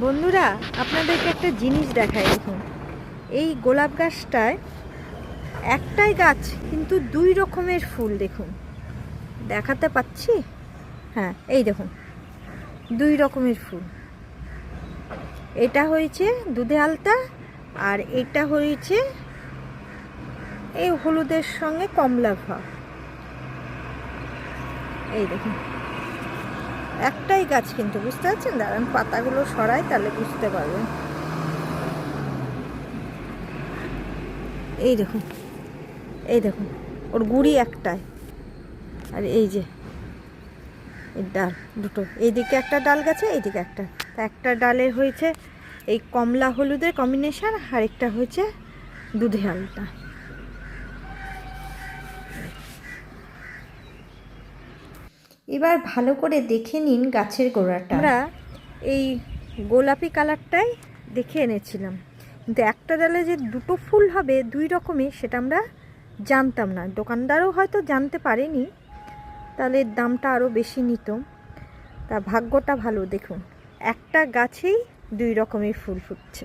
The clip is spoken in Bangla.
বন্ধুরা, আপনাদেরকে একটা জিনিস দেখাই। দেখুন, এই গোলাপ গাছটায় একটাই গাছ কিন্তু দুই রকমের ফুল। দেখুন, দেখাতে পাচ্ছি? হ্যাঁ, এই দেখুন, দুই রকমের ফুল। এটা হয়েছে দুধে আলতা, আর এটা হয়েছে এই হলুদের সঙ্গে কমলা ভাব। এই দেখুন, একটাই গাছ কিন্তু, বুঝতে পারছেন? দাঁড়ান, পাতাগুলো সরাই, তাহলে বুঝতে পারবেন। এই দেখুন, এই দেখুন, ওর গুঁড়ি একটাই। আর এই যে এই ডাল দুটো, এইদিকে একটা ডাল গেছে, এইদিকে একটা। তা একটা ডালের হয়েছে এই কমলা হলুদের কম্বিনেশন, আর একটা হয়েছে দুধে আলতা। এবার ভালো করে দেখে নিন গাছের গোড়াটা। আমরা এই গোলাপি কালারটাই দেখে এনেছিলাম, কিন্তু একটা ডালে যে দুটো ফুল হবে দুই রকমের, সেটা আমরা জানতাম না। দোকানদারও হয়তো জানতে পারেনি, তাহলে দামটা আরও বেশি নিত। তা ভাগ্যটা ভালো, দেখুন একটা গাছেই দুই রকমের ফুল ফুটছে।